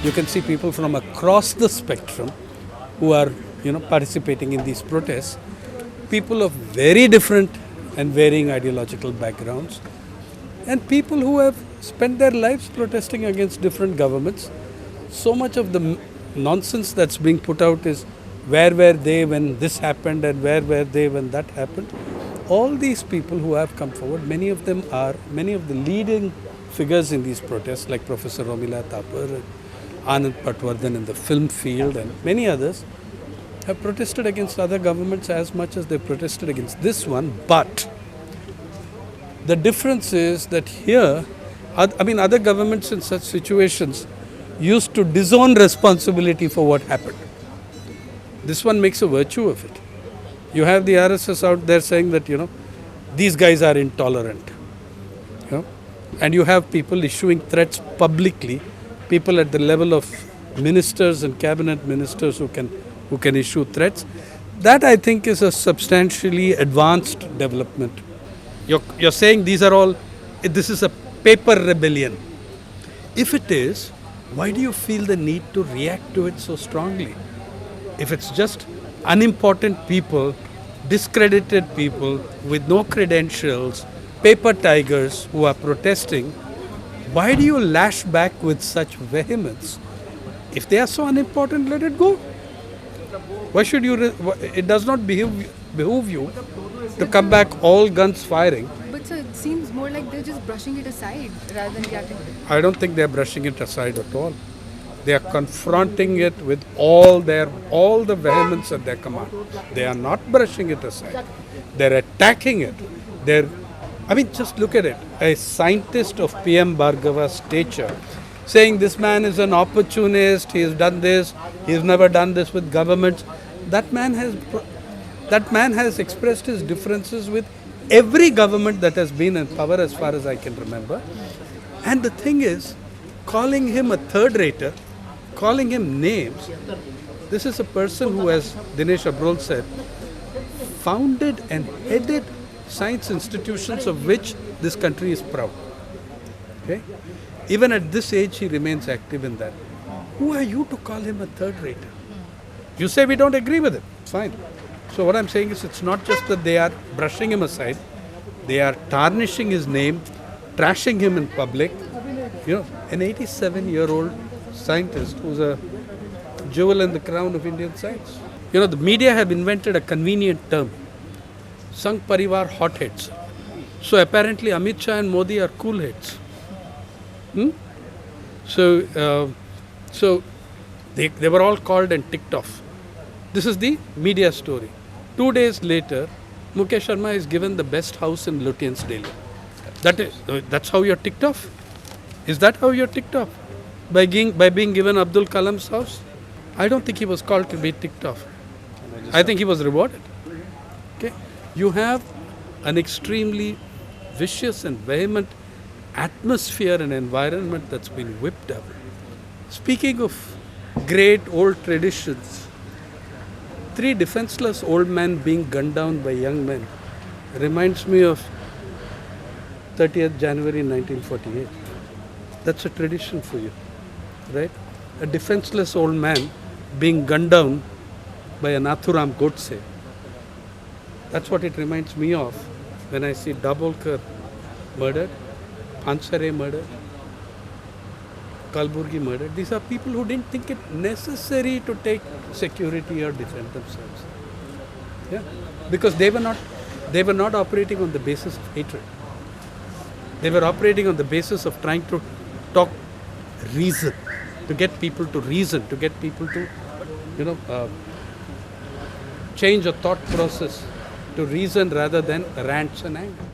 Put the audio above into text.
You can see people from across the spectrum who are, participating in these protests. People of very different and varying ideological backgrounds, and people who have spent their lives protesting against different governments. So much of the nonsense that's being put out is where were they when this happened and where were they when that happened. All these people who have come forward, many of the leading figures in these protests, like Professor Romila Thapar and Anand Patwardhan in the film field and many others, have protested against other governments as much as they protested against this one. But the difference is that here, other governments in such situations used to disown responsibility for what happened. This one makes a virtue of it. You have the RSS out there saying that, these guys are intolerant. And you have people issuing threats publicly, people at the level of ministers and cabinet ministers who can issue threats. That, I think, is a substantially advanced development. You're saying this is a paper rebellion. If it is, why do you feel the need to react to it so strongly? If it's just unimportant people, discredited people with no credentials, paper tigers who are protesting, why do you lash back with such vehemence? If they are so unimportant, let it go. Why should you? It does not behoove you to come back all guns firing. But sir, it seems more like they're just brushing it aside rather than reacting. I don't think they're brushing it aside at all. They are confronting it with all the vehemence at their command. They are not brushing it aside. They're attacking it. Just look at it. A scientist of PM Bhargava's stature saying this man is an opportunist, he has done this, he has never done this with governments. That man has expressed his differences with every government that has been in power as far as I can remember. And the thing is, calling him a third-rater, calling him names, this is a person who, as Dinesh Abrol said, founded and headed science institutions of which this country is proud. Okay? Even at this age, he remains active in that. Who are you to call him a third-rater? You say we don't agree with him. Fine. So what I'm saying is, it's not just that they are brushing him aside, they are tarnishing his name, trashing him in public. An 87-year-old scientist who's a jewel in the crown of Indian science. The media have invented a convenient term, Sangh Parivar hotheads. So apparently Amit Shah and Modi are cool heads. So they were all called and ticked off. This is the media story. 2 days later, Mukesh Sharma is given the best house in Lutyens, Delhi. That's how you're ticked off? Is that how you're ticked off? By being given Abdul Kalam's house? I don't think he was called to be ticked off. I think he was rewarded. Okay? You have an extremely vicious and vehement atmosphere and environment that's been whipped up. Speaking of great old traditions, 3 defenseless old men being gunned down by young men reminds me of 30th January 1948. That's a tradition for you, right? A defenseless old man being gunned down by a Nathuram Godse. That's what it reminds me of when I see Dabholkar murdered, Pansare murdered, Kalburgi murdered. These are people who didn't think it necessary to take security or defend themselves. Yeah, because they were not operating on the basis of hatred. They were operating on the basis of trying to talk reason, to get people to reason, to get people to, change a thought process to reason rather than rants and anger.